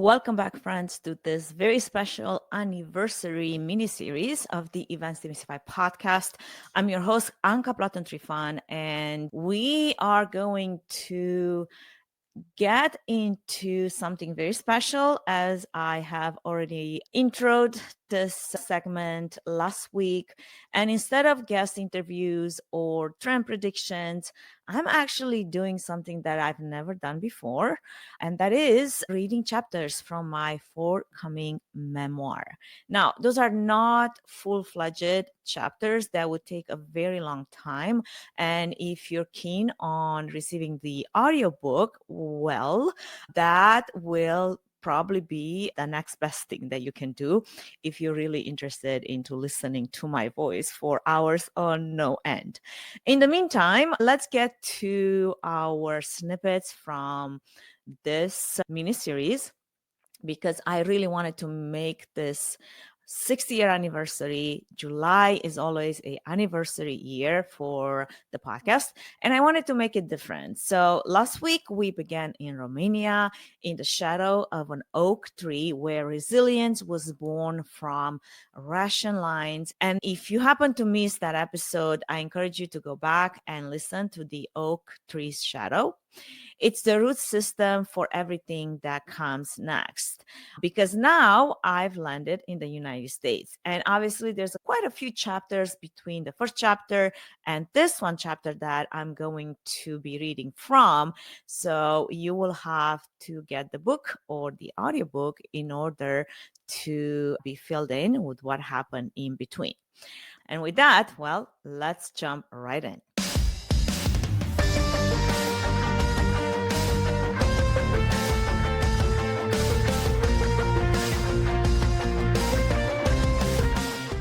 Welcome back, friends, to this very special anniversary mini-series of the EventsDemystified podcast. I'm your host, Anca Trifan, and we are going to get into something very special, as I have already introed this segment last week. And instead of guest interviews or trend predictions, I'm actually doing something that I've never done before, and that is reading chapters from my forthcoming memoir. Now, those are not full-fledged chapters that would take a very long time. And if you're keen on receiving the audiobook, well, that will probably be the next best thing that you can do if you're really interested into listening to my voice for hours on no end. In the meantime, let's get to our snippets from this mini series, because I really wanted to make this 60-year anniversary. July is always an anniversary year for the podcast, and I wanted to make it different. So last week we began in Romania, in the shadow of an oak tree where resilience was born from ration lines. And if you happen to miss that episode, I encourage you to go back and listen to the oak tree's shadow. It's the root system for everything that comes next, because now I've landed in the United States. And obviously, there's quite a few chapters between the first chapter and this one chapter that I'm going to be reading from. So you will have to get the book or the audiobook in order to be filled in with what happened in between. And with that, well, let's jump right in.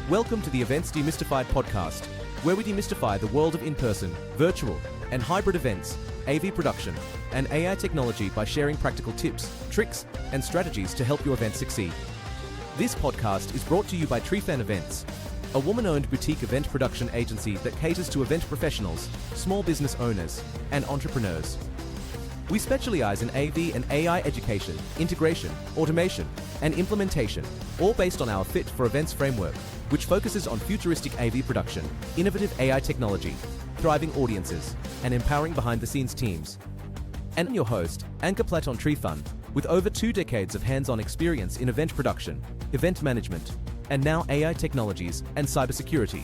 Welcome to the Events Demystified podcast, where we demystify the world of in-person, virtual, and hybrid events, AV production, and AI technology by sharing practical tips, tricks, and strategies to help your event succeed. This podcast is brought to you by Trifan Events, a woman-owned boutique event production agency that caters to event professionals, small business owners, and entrepreneurs. We specialize in AV and AI education, integration, automation, and implementation, all based on our Fit for Events framework, which focuses on futuristic AV production, innovative AI technology, thriving audiences, and empowering behind-the-scenes teams. And I'm your host, Anca Trifan, with over 2 decades of hands-on experience in event production, event management, and now AI technologies and cybersecurity.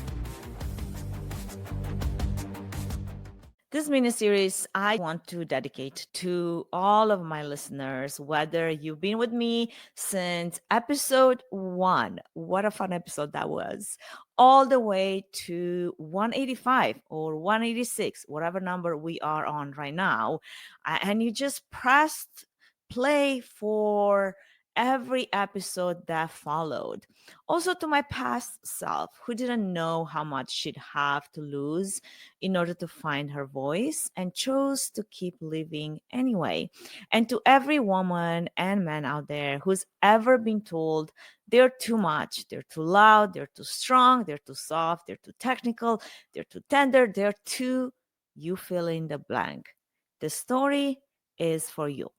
This mini-series I want to dedicate to all of my listeners, whether you've been with me since episode 1, what a fun episode that was, all the way to 185 or 186, whatever number we are on right now, and you just pressed play for every episode that followed. Also to my past self, who didn't know how much she'd have to lose in order to find her voice and chose to keep living anyway. And to every woman and man out there who's ever been told they're too much, they're too loud, they're too strong, they're too soft, they're too technical, they're too tender, they're too, you fill in the blank. The story is for you.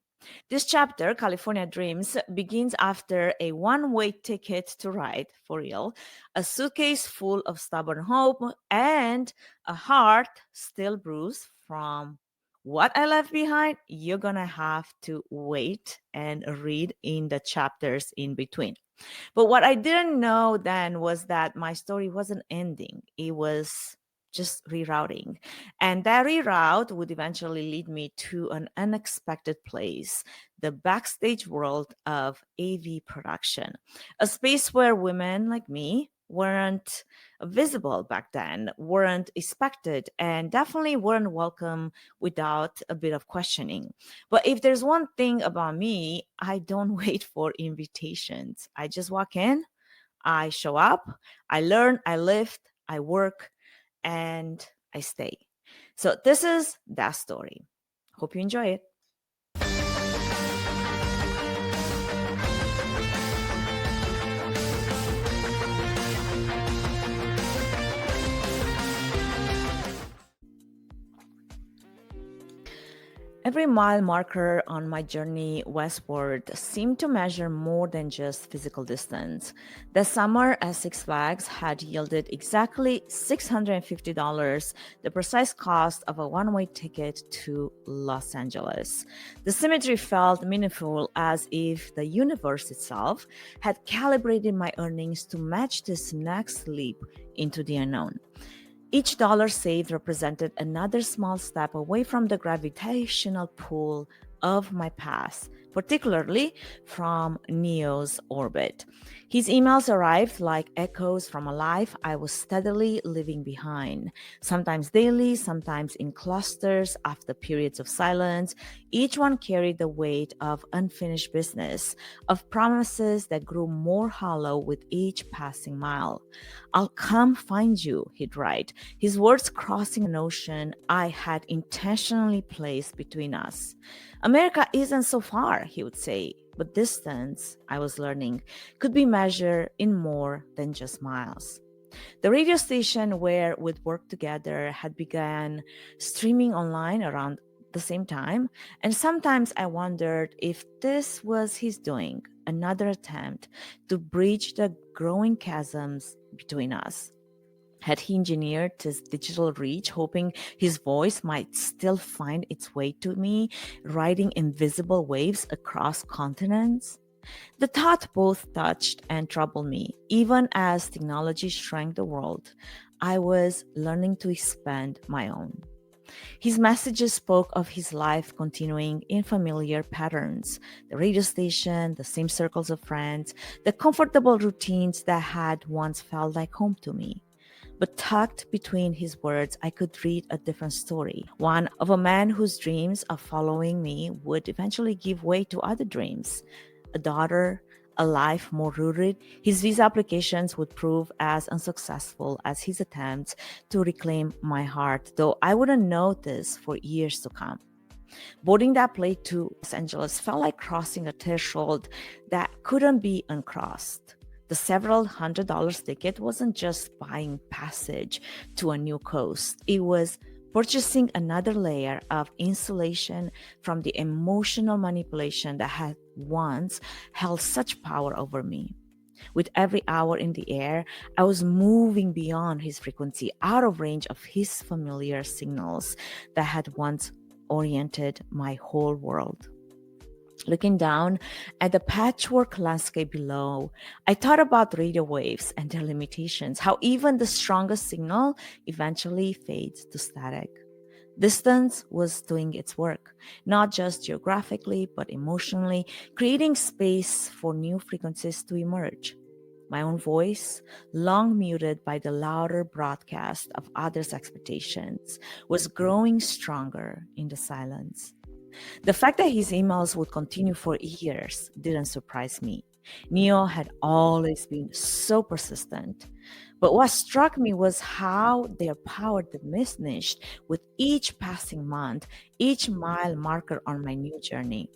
This chapter, California Dreams, begins after a one-way ticket to ride, for real, a suitcase full of stubborn hope, and a heart still bruised from what I left behind. You're gonna have to wait and read in the chapters in between. But what I didn't know then was that my story wasn't ending. It was just rerouting. And that reroute would eventually lead me to an unexpected place, the backstage world of AV production, a space where women like me weren't visible back then, weren't expected, and definitely weren't welcome without a bit of questioning. But if there's one thing about me, I don't wait for invitations. I just walk in, I show up, I learn, I lift, I work, and I stay. So this is that story. Hope you enjoy it. Every mile marker on my journey westward seemed to measure more than just physical distance. The summer at Six Flags had yielded exactly $650, the precise cost of a one-way ticket to Los Angeles. The symmetry felt meaningful, as if the universe itself had calibrated my earnings to match this next leap into the unknown. Each dollar saved represented another small step away from the gravitational pull of my past, particularly from Neo's orbit. His emails arrived like echoes from a life I was steadily leaving behind, sometimes daily, sometimes in clusters after periods of silence. Each one carried the weight of unfinished business, of promises that grew more hollow with each passing mile. "I'll come find you," he'd write, his words crossing an ocean I had intentionally placed between us. "America isn't so far," he would say, but distance, I was learning, could be measured in more than just miles. The radio station where we'd worked together had begun streaming online around the same time, and sometimes I wondered if this was his doing, another attempt to bridge the growing chasms between us. Had he engineered his digital reach, hoping his voice might still find its way to me, riding invisible waves across continents? The thought both touched and troubled me. Even as technology shrank the world, I was learning to expand my own. His messages spoke of his life continuing in familiar patterns: the radio station, the same circles of friends, the comfortable routines that had once felt like home to me. But tucked between his words, I could read a different story, one of a man whose dreams of following me would eventually give way to other dreams: a daughter, a life more rooted. His visa applications would prove as unsuccessful as his attempts to reclaim my heart, though I wouldn't know this for years to come. Boarding that plane to Los Angeles felt like crossing a threshold that couldn't be uncrossed. The several $100 ticket wasn't just buying passage to a new coast. It was purchasing another layer of insulation from the emotional manipulation that had once held such power over me. With every hour in the air, I was moving beyond his frequency, out of range of his familiar signals that had once oriented my whole world. Looking down at the patchwork landscape below, I thought about radio waves and their limitations, how even the strongest signal eventually fades to static. Distance was doing its work, not just geographically, but emotionally, creating space for new frequencies to emerge. My own voice, long muted by the louder broadcast of others' expectations, was growing stronger in the silence. The fact that his emails would continue for years didn't surprise me. Neo had always been so persistent. But what struck me was how their power diminished with each passing month, each mile marker on my new journey.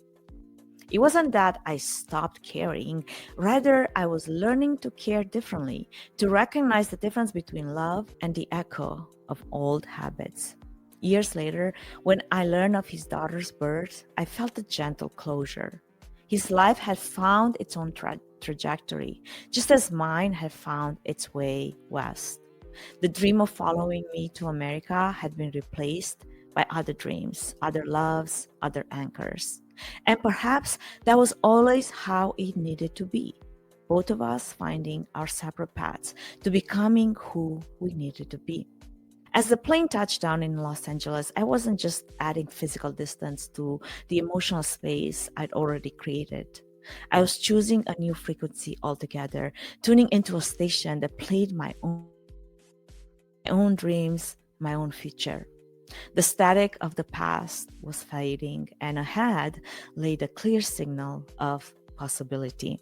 It wasn't that I stopped caring, rather, I was learning to care differently, to recognize the difference between love and the echo of old habits. Years later, when I learned of his daughter's birth, I felt a gentle closure. His life had found its own trajectory, just as mine had found its way west. The dream of following me to America had been replaced by other dreams, other loves, other anchors. And perhaps that was always how it needed to be. Both of us finding our separate paths to becoming who we needed to be. As the plane touched down in Los Angeles, I wasn't just adding physical distance to the emotional space I'd already created. I was choosing a new frequency altogether, tuning into a station that played my own dreams, my own future. The static of the past was fading, and ahead lay the clear signal of possibility.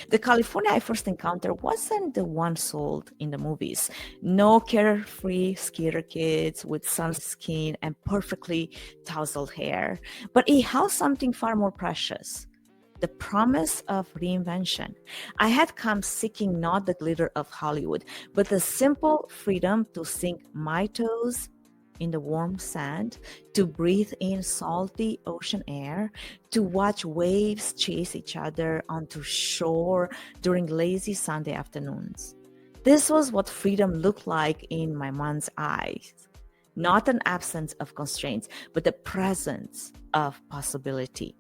The California I first encountered wasn't the one sold in the movies. No carefree skater kids with sun skin and perfectly tousled hair. But it held something far more precious: the promise of reinvention. I had come seeking not the glitter of Hollywood, but the simple freedom to sink my toes in the warm sand, to breathe in salty ocean air, to watch waves chase each other onto shore during lazy Sunday afternoons. This was what freedom looked like in my mind's eyes. Not an absence of constraints, but the presence of possibility.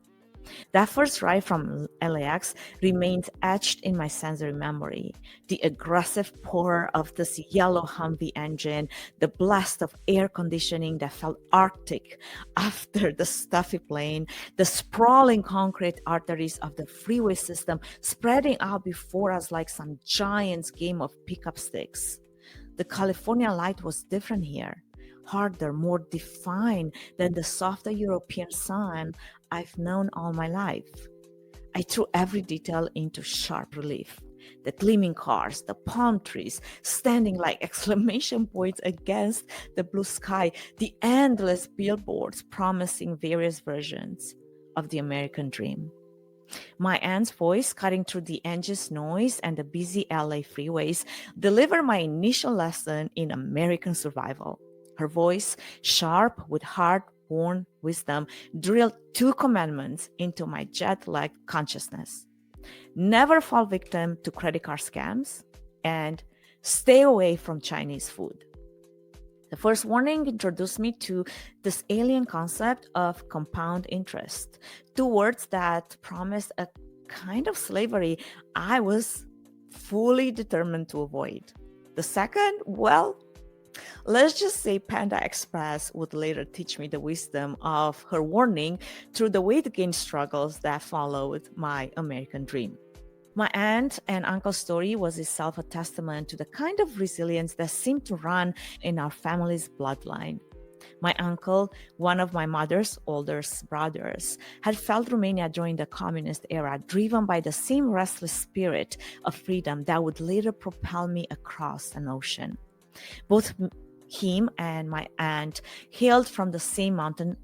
That first ride from LAX remains etched in my sensory memory. The aggressive purr of this yellow Humvee engine, the blast of air conditioning that felt arctic after the stuffy plane, the sprawling concrete arteries of the freeway system spreading out before us like some giant's game of pickup sticks. The California light was different here, harder, more defined than the softer European sun I've known all my life. I threw every detail into sharp relief. The gleaming cars, the palm trees standing like exclamation points against the blue sky, the endless billboards promising various versions of the American dream. My aunt's voice cutting through the engine's noise and the busy LA freeways delivered my initial lesson in American survival. Her voice, sharp with hard-won wisdom, drilled two commandments into my jet-lagged consciousness. Never fall victim to credit card scams, and stay away from Chinese food. The first warning introduced me to this alien concept of compound interest, two words that promised a kind of slavery I was fully determined to avoid. The second, well, let's just say Panda Express would later teach me the wisdom of her warning through the weight gain struggles that followed my American dream. My aunt and uncle's story was itself a testament to the kind of resilience that seemed to run in our family's bloodline. My uncle, one of my mother's oldest brothers, had felt Romania during the communist era, driven by the same restless spirit of freedom that would later propel me across an ocean. Both him and my aunt hailed from the same mountain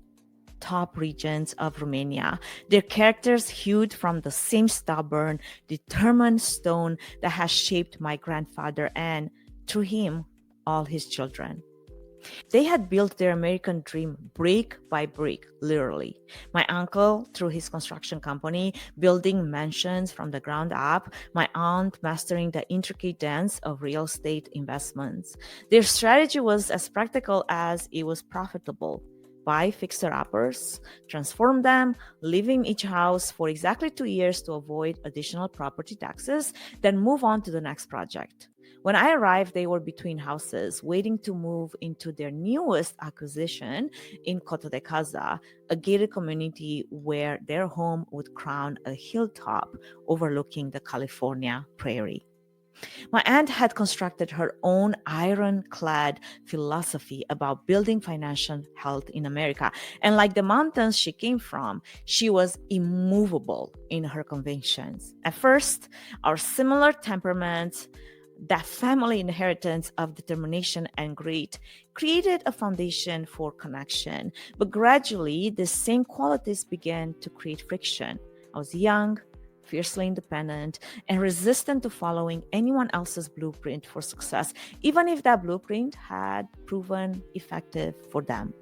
top regions of Romania, their characters hewed from the same stubborn, determined stone that has shaped my grandfather and, through him, all his children. They had built their American dream brick by brick, literally. My uncle, through his construction company, building mansions from the ground up, my aunt mastering the intricate dance of real estate investments. Their strategy was as practical as it was profitable. Buy fixer-uppers, transform them, live in each house for exactly 2 years to avoid additional property taxes, then move on to the next project. When I arrived, they were between houses, waiting to move into their newest acquisition in Coto de Caza, a gated community where their home would crown a hilltop overlooking the California prairie. My aunt had constructed her own ironclad philosophy about building financial health in America. And like the mountains she came from, she was immovable in her convictions. At first, our similar temperaments, that family inheritance of determination and grit, created a foundation for connection. But gradually, the same qualities began to create friction. I was young, fiercely independent, and resistant to following anyone else's blueprint for success, even if that blueprint had proven effective for them.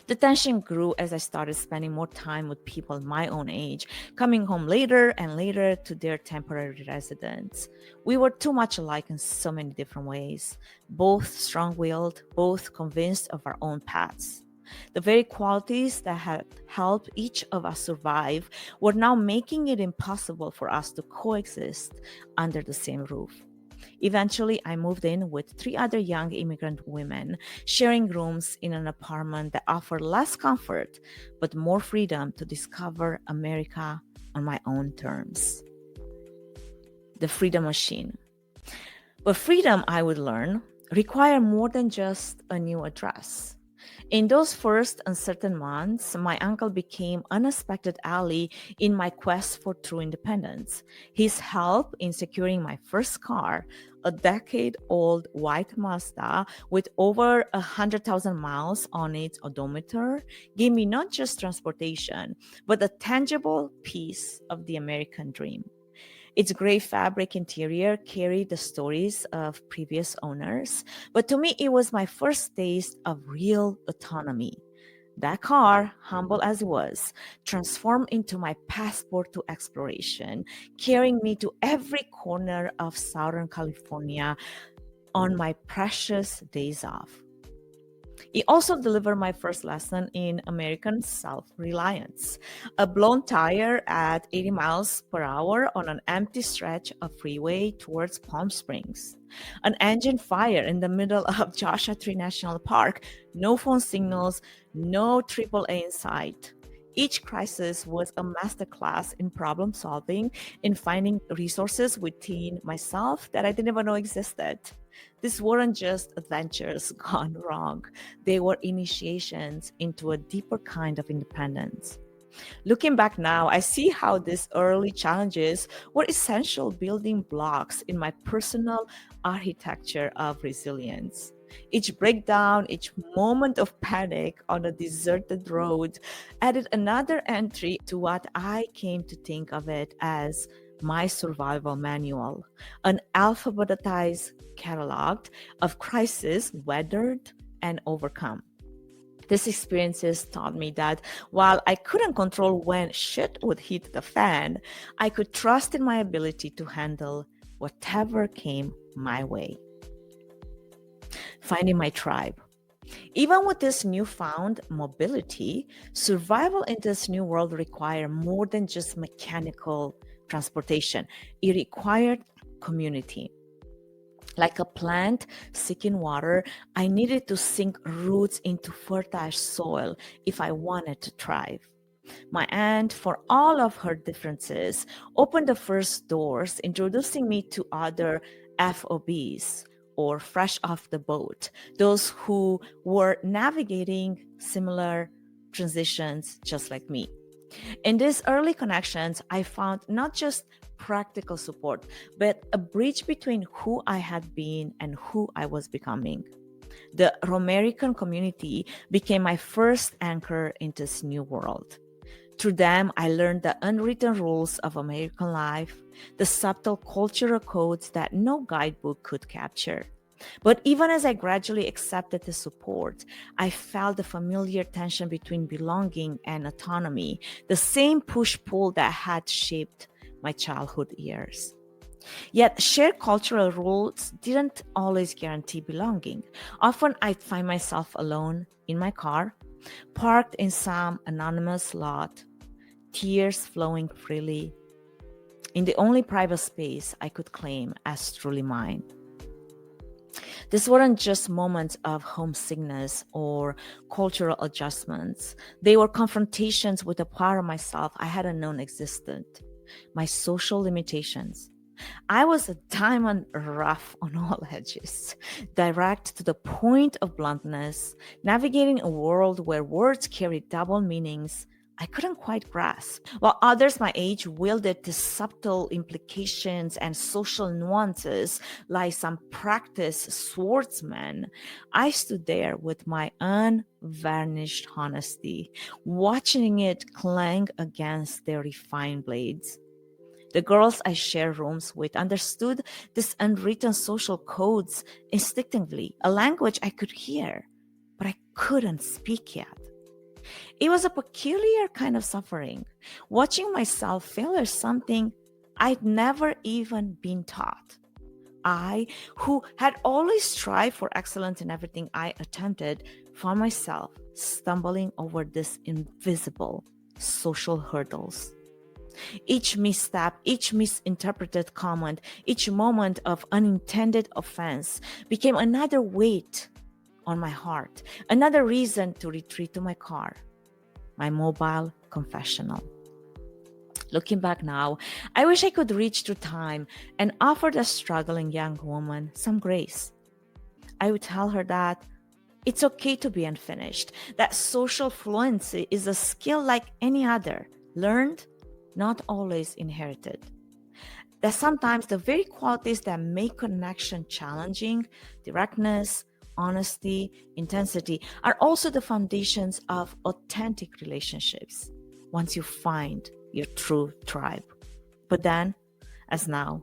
The tension grew as I started spending more time with people my own age, coming home later and later to their temporary residence. We were too much alike in so many different ways, both strong-willed, both convinced of our own paths. The very qualities that had helped each of us survive were now making it impossible for us to coexist under the same roof. Eventually, I moved in with 3 other young immigrant women, sharing rooms in an apartment that offered less comfort but more freedom to discover America on my own terms. The freedom machine. But freedom, I would learn, required more than just a new address. In those first uncertain months, my uncle became an unexpected ally in my quest for true independence. His help in securing my first car, a decade-old white Mazda with over 100,000 miles on its odometer, gave me not just transportation, but a tangible piece of the American dream. Its gray fabric interior carried the stories of previous owners, but to me, it was my first taste of real autonomy. That car, humble as it was, transformed into my passport to exploration, carrying me to every corner of Southern California on my precious days off. It also delivered my first lesson in American self-reliance. A blown tire at 80 miles per hour on an empty stretch of freeway towards Palm Springs. An engine fire in the middle of Joshua Tree National Park. No phone signals, no AAA in sight. Each crisis was a masterclass in problem solving, in finding resources within myself that I didn't even know existed. These weren't just adventures gone wrong. They were initiations into a deeper kind of independence. Looking back now, I see how these early challenges were essential building blocks in my personal architecture of resilience. Each breakdown, each moment of panic on a deserted road added another entry to what I came to think of it as my survival manual, an alphabetized catalog of crises weathered and overcome. These experiences taught me that while I couldn't control when shit would hit the fan, I could trust in my ability to handle whatever came my way. Finding my tribe. Even with this newfound mobility, survival in this new world required more than just mechanical transportation. It required community. Like a plant seeking water, I needed to sink roots into fertile soil if I wanted to thrive. My aunt, for all of her differences, opened the first doors, introducing me to other FOBs, or fresh off the boat, those who were navigating similar transitions just like me. In these early connections, I found not just practical support, but a bridge between who I had been and who I was becoming. The Romerican community became my first anchor in this new world. Through them, I learned the unwritten rules of American life, the subtle cultural codes that no guidebook could capture. But even as I gradually accepted the support, I felt the familiar tension between belonging and autonomy, the same push-pull that had shaped my childhood years. Yet shared cultural rules didn't always guarantee belonging. Often I'd find myself alone in my car, parked in some anonymous lot, tears flowing freely, in the only private space I could claim as truly mine. These weren't just moments of homesickness or cultural adjustments. They were confrontations with a part of myself I hadn't known existed, my social limitations. I was a diamond rough on all edges, direct to the point of bluntness, navigating a world where words carried double meanings I couldn't quite grasp. While others my age wielded the subtle implications and social nuances like some practiced swordsman, I stood there with my unvarnished honesty, watching it clang against their refined blades. The girls I shared rooms with understood these unwritten social codes instinctively, a language I could hear, but I couldn't speak yet. It was a peculiar kind of suffering, watching myself fail at something I'd never even been taught. I, who had always strived for excellence in everything I attempted, found myself stumbling over these invisible social hurdles. Each misstep, each misinterpreted comment, each moment of unintended offense became another weight on my heart, another reason to retreat to my car, my mobile confessional. Looking back now, I wish I could reach through time and offer the struggling young woman some grace. I would tell her that it's okay to be unfinished, that social fluency is a skill like any other, learned, not always inherited. That sometimes the very qualities that make connection challenging, directness, honesty, intensity, are also the foundations of authentic relationships once you find your true tribe. But then, as now.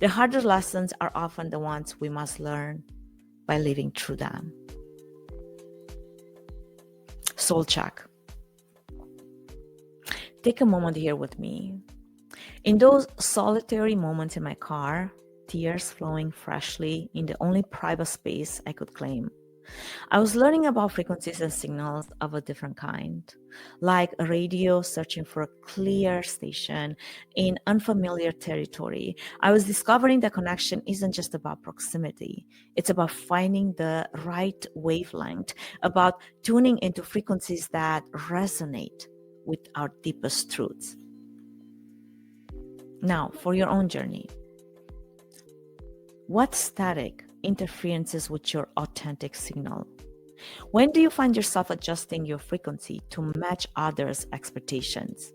The harder lessons are often the ones we must learn by living through them. Soul check. Take a moment here with me. In those solitary moments in my car, tears flowing freshly in the only private space I could claim, I was learning about frequencies and signals of a different kind, like a radio searching for a clear station in unfamiliar territory. I was discovering that connection isn't just about proximity. It's about finding the right wavelength, about tuning into frequencies that resonate with our deepest truths. Now, for your own journey, what static interferences with your authentic signal? When do you find yourself adjusting your frequency to match others' expectations?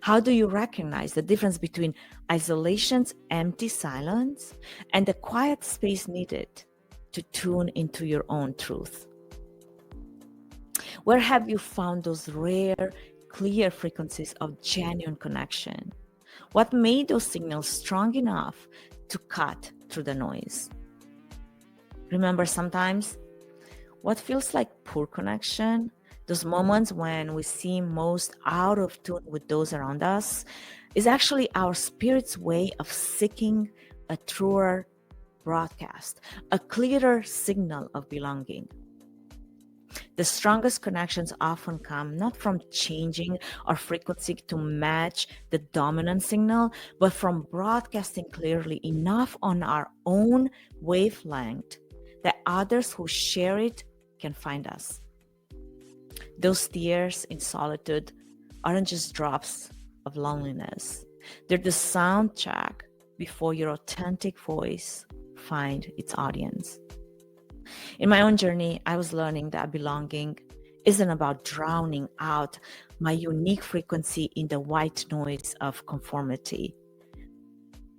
How do you recognize the difference between isolation's empty silence and the quiet space needed to tune into your own truth? Where have you found those rare, clear frequencies of genuine connection? What made those signals strong enough to cut through the noise? Remember, sometimes what feels like poor connection, those moments when we seem most out of tune with those around us, is actually our spirit's way of seeking a truer broadcast, a clearer signal of belonging. The strongest connections often come not from changing our frequency to match the dominant signal, but from broadcasting clearly enough on our own wavelength that others who share it can find us. Those tears in solitude aren't just drops of loneliness. They're the soundtrack before your authentic voice finds its audience. In my own journey, I was learning that belonging isn't about drowning out my unique frequency in the white noise of conformity.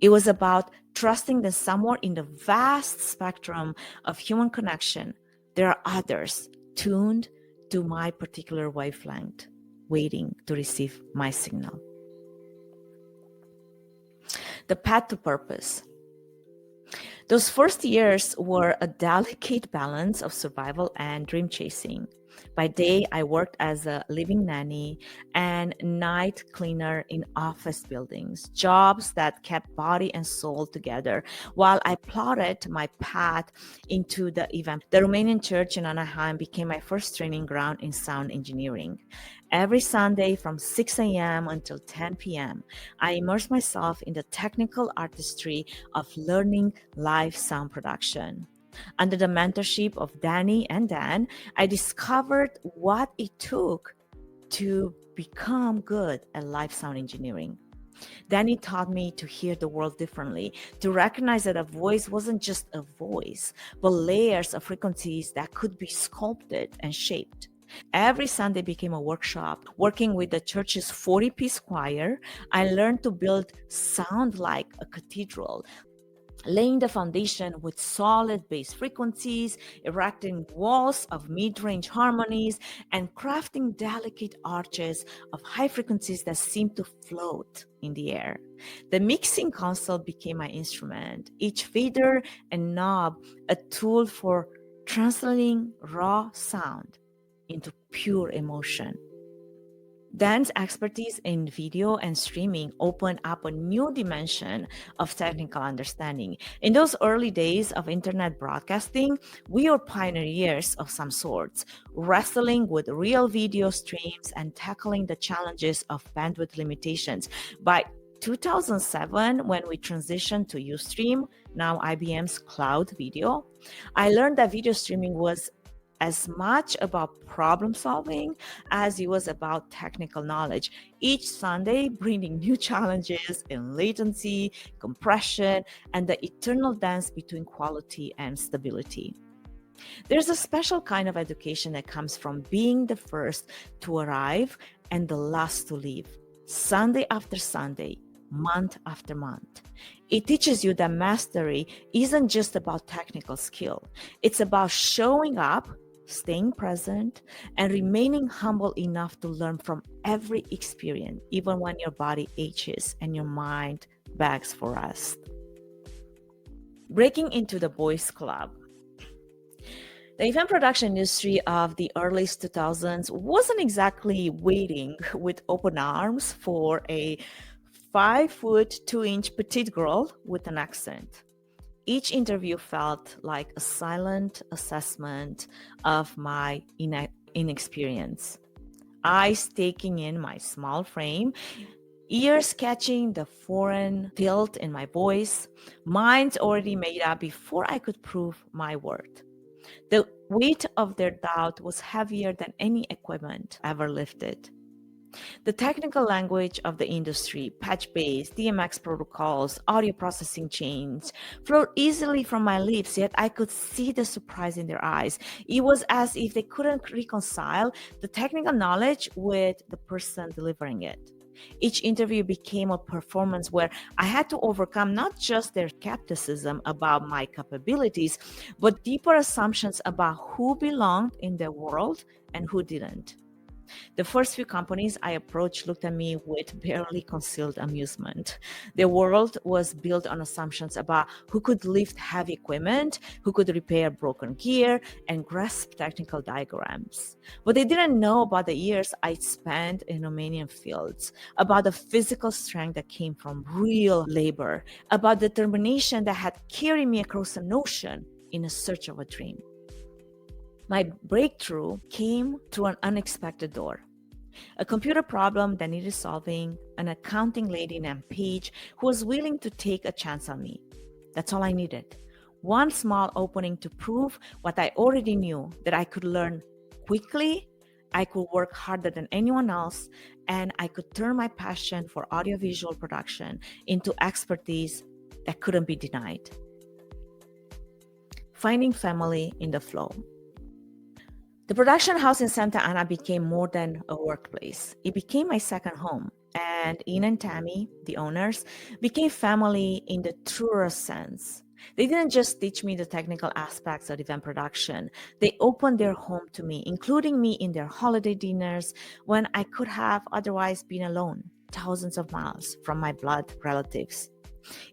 It was about trusting that somewhere in the vast spectrum of human connection, there are others tuned to my particular wavelength, waiting to receive my signal. The path to purpose. Those first years were a delicate balance of survival and dream chasing. By day, I worked as a living nanny and night cleaner in office buildings, jobs that kept body and soul together, while I plotted my path into the event. The Romanian church in Anaheim became my first training ground in sound engineering. Every Sunday from 6 a.m. until 10 p.m., I immersed myself in the technical artistry of learning live sound production. Under the mentorship of Danny and Dan, I discovered what it took to become good at live sound engineering. Danny taught me to hear the world differently, to recognize that a voice wasn't just a voice, but layers of frequencies that could be sculpted and shaped. Every Sunday became a workshop. Working with the church's 40-piece choir, I learned to build sound like a cathedral, laying the foundation with solid bass frequencies, erecting walls of mid-range harmonies, and crafting delicate arches of high frequencies that seemed to float in the air. The mixing console became my instrument, each fader and knob a tool for translating raw sound into pure emotion. Dan's expertise in video and streaming opened up a new dimension of technical understanding. In those early days of internet broadcasting, we were pioneers of some sorts, wrestling with real video streams and tackling the challenges of bandwidth limitations. By 2007, when we transitioned to Ustream, now IBM's cloud video, I learned that video streaming was as much about problem solving as it was about technical knowledge. Each Sunday bringing new challenges in latency, compression, and the eternal dance between quality and stability. There's a special kind of education that comes from being the first to arrive and the last to leave, Sunday after Sunday, month after month. It teaches you that mastery isn't just about technical skill. It's about showing up, staying present, and remaining humble enough to learn from every experience, even when your body aches and your mind bags for rest. Breaking into the boys' club. The event production industry of the early 2000s wasn't exactly waiting with open arms for a 5'2" petite girl with an accent. Each interview felt like a silent assessment of my inexperience. Eyes taking in my small frame, ears catching the foreign tilt in my voice, minds already made up before I could prove my worth. The weight of their doubt was heavier than any equipment ever lifted. The technical language of the industry, patch-based, DMX protocols, audio processing chains, flowed easily from my lips, yet I could see the surprise in their eyes. It was as if they couldn't reconcile the technical knowledge with the person delivering it. Each interview became a performance where I had to overcome not just their skepticism about my capabilities, but deeper assumptions about who belonged in their world and who didn't. The first few companies I approached looked at me with barely concealed amusement. Their world was built on assumptions about who could lift heavy equipment, who could repair broken gear, and grasp technical diagrams. But they didn't know about the years I spent in Romanian fields, about the physical strength that came from real labor, about determination that had carried me across an ocean in a search of a dream. My breakthrough came through an unexpected door. A computer problem that needed solving, an accounting lady named Paige who was willing to take a chance on me. That's all I needed. One small opening to prove what I already knew, that I could learn quickly, I could work harder than anyone else, and I could turn my passion for audiovisual production into expertise that couldn't be denied. Finding family in the flow. The production house in Santa Ana became more than a workplace. It became my second home. And Ian and Tammy, the owners, became family in the truest sense. They didn't just teach me the technical aspects of event production. They opened their home to me, including me in their holiday dinners when I could have otherwise been alone, thousands of miles from my blood relatives.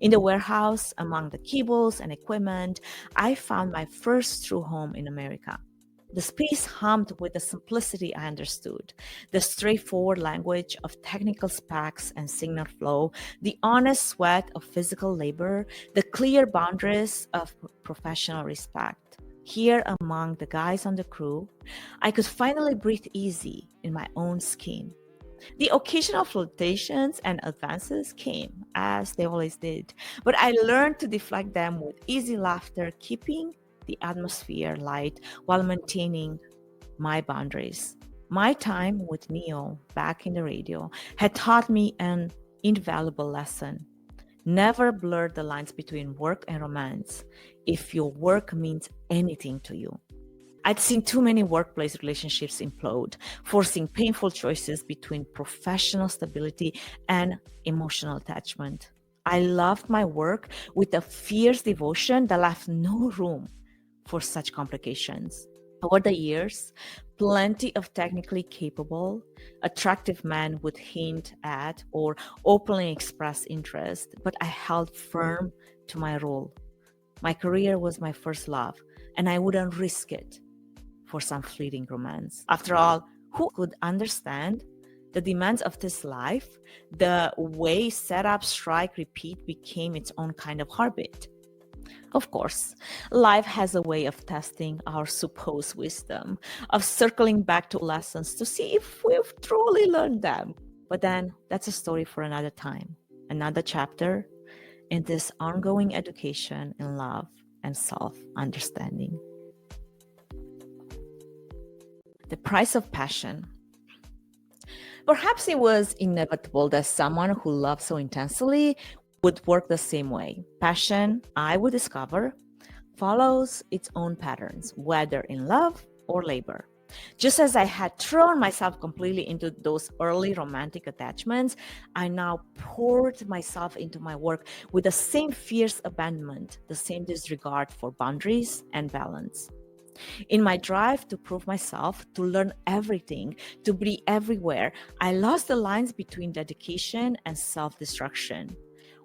In the warehouse, among the cables and equipment, I found my first true home in America. The space hummed with the simplicity I understood, the straightforward language of technical specs and signal flow, the honest sweat of physical labor, the clear boundaries of professional respect. Here among the guys on the crew, I could finally breathe easy in my own skin. The occasional flirtations and advances came, as they always did, but I learned to deflect them with easy laughter, keeping the atmosphere light while maintaining my boundaries. My time with Neo back in the radio had taught me an invaluable lesson. Never blur the lines between work and romance if your work means anything to you. I'd seen too many workplace relationships implode, forcing painful choices between professional stability and emotional attachment. I loved my work with a fierce devotion that left no room for such complications. Over the years, plenty of technically capable, attractive men would hint at or openly express interest, but I held firm to my role. My career was my first love, and I wouldn't risk it for some fleeting romance. After all, who could understand the demands of this life, the way set up, strike, repeat became its own kind of heartbeat? Of course, life has a way of testing our supposed wisdom, of circling back to lessons to see if we've truly learned them. But then that's a story for another time, another chapter in this ongoing education in love and self-understanding. The price of passion. Perhaps it was inevitable that someone who loved so intensely would work the same way. Passion, I would discover, follows its own patterns, whether in love or labor. Just as I had thrown myself completely into those early romantic attachments, I now poured myself into my work with the same fierce abandonment, the same disregard for boundaries and balance. In my drive to prove myself, to learn everything, to be everywhere, I lost the lines between dedication and self-destruction.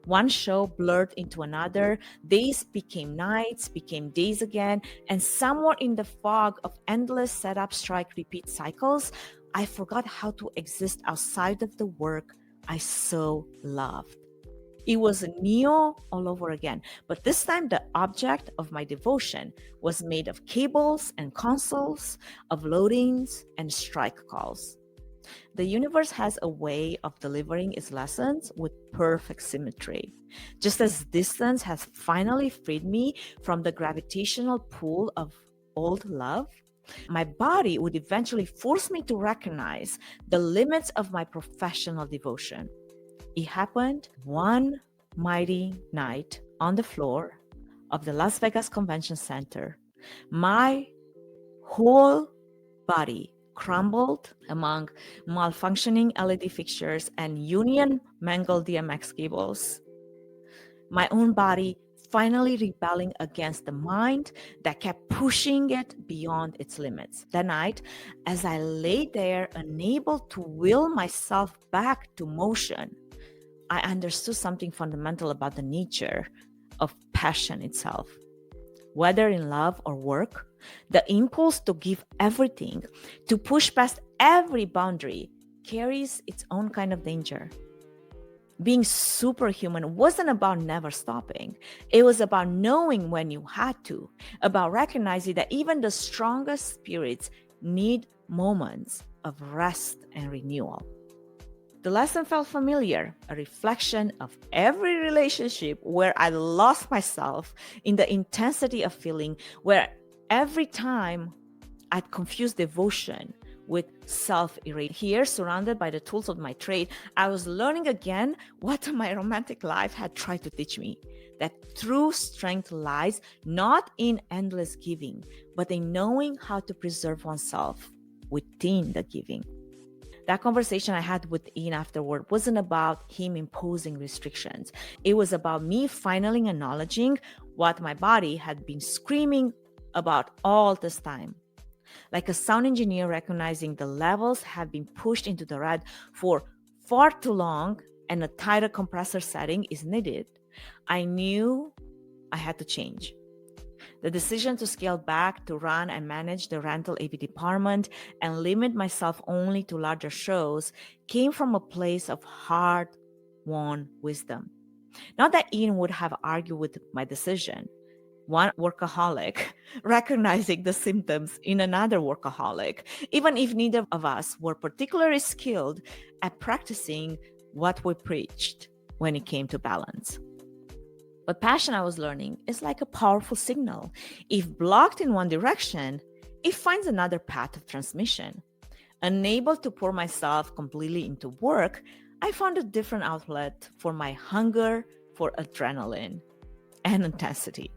One show blurred into another. Days became nights, became days again. And somewhere in the fog of endless setup, strike, repeat cycles, I forgot how to exist outside of the work I so loved. It was Neo all over again, but this time the object of my devotion was made of cables and consoles, of loadings and strike calls. The universe has a way of delivering its lessons with perfect symmetry. Just as distance has finally freed me from the gravitational pull of old love, my body would eventually force me to recognize the limits of my professional devotion. It happened one mighty night on the floor of the Las Vegas Convention Center. My whole body crumbled among malfunctioning LED fixtures and union mangled DMX cables. My own body finally rebelling against the mind that kept pushing it beyond its limits. That night, as I lay there, unable to will myself back to motion, I understood something fundamental about the nature of passion itself. Whether in love or work, the impulse to give everything, to push past every boundary, carries its own kind of danger. Being superhuman wasn't about never stopping. It was about knowing when you had to, about recognizing that even the strongest spirits need moments of rest and renewal. The lesson felt familiar, a reflection of every relationship where I lost myself in the intensity of feeling, where every time I'd confused devotion with self-erasure. Here, surrounded by the tools of my trade, I was learning again what my romantic life had tried to teach me, that true strength lies not in endless giving, but in knowing how to preserve oneself within the giving. That conversation I had with Ian afterward wasn't about him imposing restrictions. It was about me finally acknowledging what my body had been screaming about all this time. Like a sound engineer recognizing the levels have been pushed into the red for far too long and a tighter compressor setting is needed, I knew I had to change. The decision to scale back, to run and manage the rental AV department and limit myself only to larger shows came from a place of hard-won wisdom. Not that Ian would have argued with my decision. One workaholic recognizing the symptoms in another workaholic, even if neither of us were particularly skilled at practicing what we preached when it came to balance. But passion, I was learning, is like a powerful signal. If blocked in one direction, it finds another path of transmission. Unable to pour myself completely into work, I found a different outlet for my hunger for adrenaline and intensity.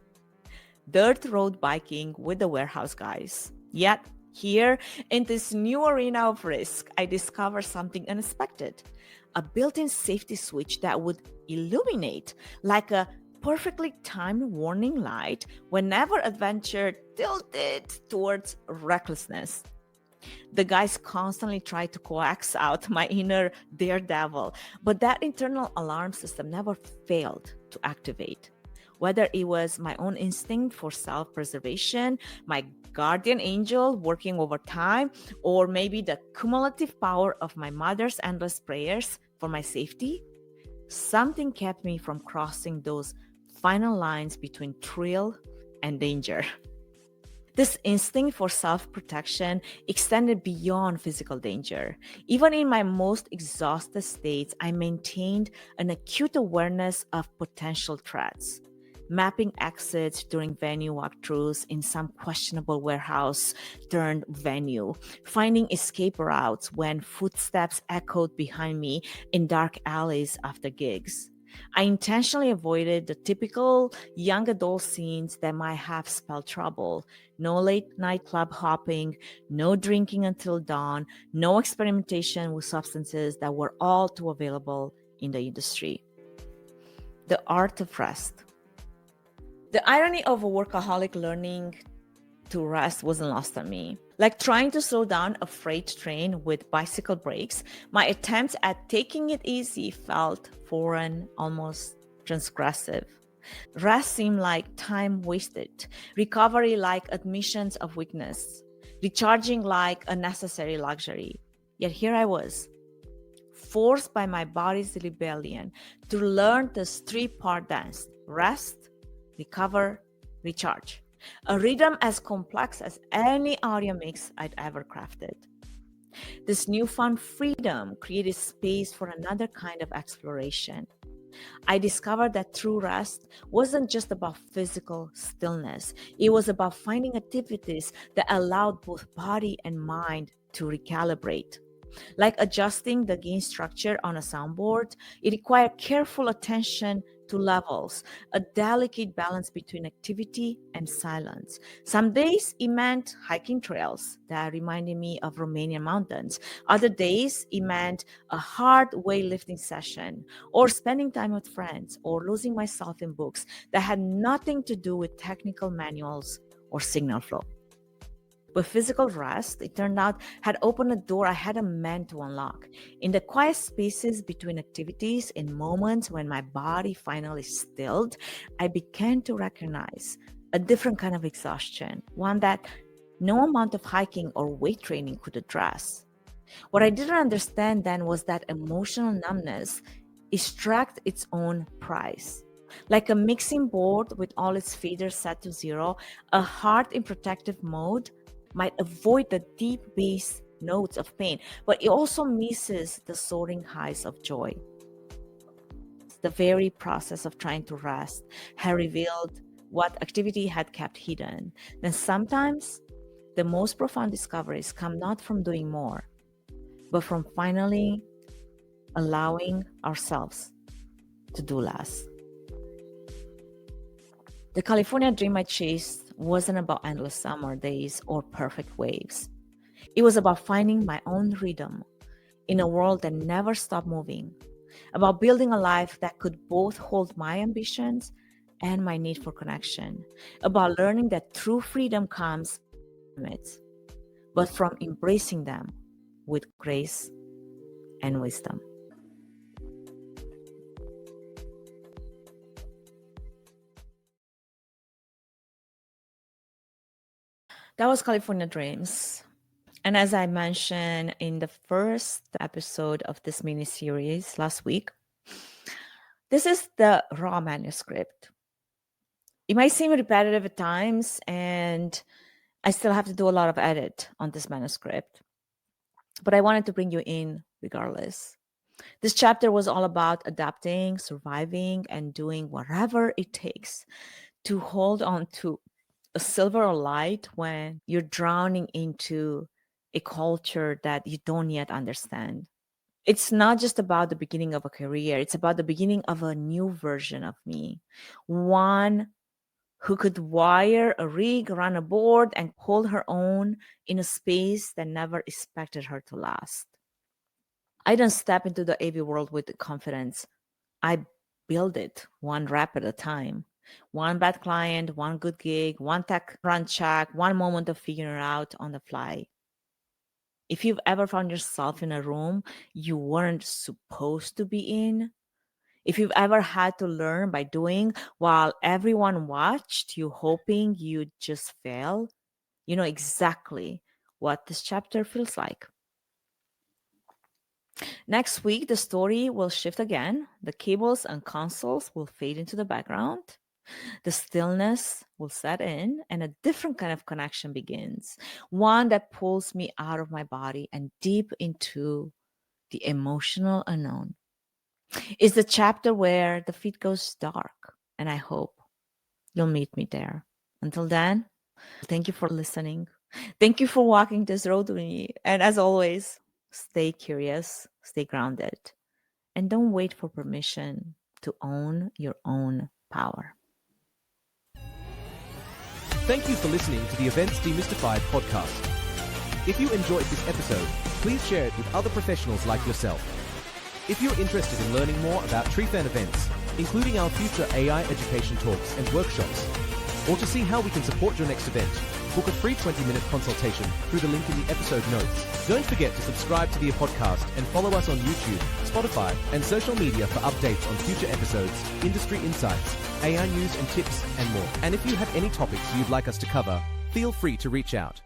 Dirt road biking with the warehouse guys. Yet, here in this new arena of risk, I discovered something unexpected. A built-in safety switch that would illuminate like a perfectly timed warning light whenever adventure tilted towards recklessness. The guys constantly tried to coax out my inner daredevil, but that internal alarm system never failed to activate. Whether it was my own instinct for self-preservation, my guardian angel working overtime, or maybe the cumulative power of my mother's endless prayers for my safety, something kept me from crossing those final lines between thrill and danger. This instinct for self-protection extended beyond physical danger. Even in my most exhausted states, I maintained an acute awareness of potential threats. Mapping exits during venue walkthroughs in some questionable warehouse turned venue, finding escape routes when footsteps echoed behind me in dark alleys after gigs. I intentionally avoided the typical young adult scenes that might have spelled trouble. No late night club hopping, no drinking until dawn, no experimentation with substances that were all too available in the industry. The art of rest. The irony of a workaholic learning to rest wasn't lost on me. Like trying to slow down a freight train with bicycle brakes, my attempts at taking it easy felt foreign, almost transgressive. Rest seemed like time wasted, recovery like admissions of weakness, recharging like a necessary luxury. Yet here I was, forced by my body's rebellion to learn this three-part dance: rest, recover, recharge. A rhythm as complex as any audio mix I'd ever crafted. This newfound freedom created space for another kind of exploration. I discovered that true rest wasn't just about physical stillness. It was about finding activities that allowed both body and mind to recalibrate. Like adjusting the gain structure on a soundboard, it required careful attention to levels, a delicate balance between activity and silence. Some days it meant hiking trails that reminded me of Romanian mountains. Other days it meant a hard weightlifting session, or spending time with friends, or losing myself in books that had nothing to do with technical manuals or signal flow. But physical rest, it turned out, had opened a door I hadn't meant to unlock. In the quiet spaces between activities, in moments when my body finally stilled, I began to recognize a different kind of exhaustion, one that no amount of hiking or weight training could address. What I didn't understand then was that emotional numbness extracts its own price. Like a mixing board with all its faders set to zero, a heart in protective mode might avoid the deep bass notes of pain, but it also misses the soaring highs of joy. The very process of trying to rest had revealed what activity had kept hidden. Then sometimes the most profound discoveries come not from doing more, but from finally allowing ourselves to do less. The California dream I chased wasn't about endless summer days or perfect waves. It was about finding my own rhythm in a world that never stopped moving, about building a life that could both hold my ambitions and my need for connection, about learning that true freedom comes from limits, but from embracing them with grace and wisdom. That was California Dreams. And as I mentioned in the first episode of this mini-series last week, this is the raw manuscript. It might seem repetitive at times, and I still have to do a lot of edit on this manuscript, but I wanted to bring you in regardless. This chapter was all about adapting, surviving, and doing whatever it takes to hold on to a silver light when you're drowning into a culture that you don't yet understand. It's not just about the beginning of a career. It's about the beginning of a new version of me. One who could wire a rig, run a board, and hold her own in a space that never expected her to last. I don't step into the AV world with confidence. I build it one rep at a time. One bad client, one good gig, one tech run check, one moment of figuring it out on the fly. If you've ever found yourself in a room you weren't supposed to be in, if you've ever had to learn by doing while everyone watched you hoping you'd just fail, you know exactly what this chapter feels like. Next week, the story will shift again. The cables and consoles will fade into the background. The stillness will set in, and a different kind of connection begins. One that pulls me out of my body and deep into the emotional unknown. It's the chapter where the feed goes dark, and I hope you'll meet me there. Until then, thank you for listening. Thank you for walking this road with me. And as always, stay curious, stay grounded, and don't wait for permission to own your own power. Thank you for listening to the Events Demystified podcast. If you enjoyed this episode, please share it with other professionals like yourself. If you're interested in learning more about TreeFan events, including our future AI education talks and workshops, or to see how we can support your next event, book a free 20-minute consultation through the link in the episode notes. Don't forget to subscribe to the podcast and follow us on YouTube, Spotify, and social media for updates on future episodes, industry insights, AI news and tips, and more. And if you have any topics you'd like us to cover, feel free to reach out.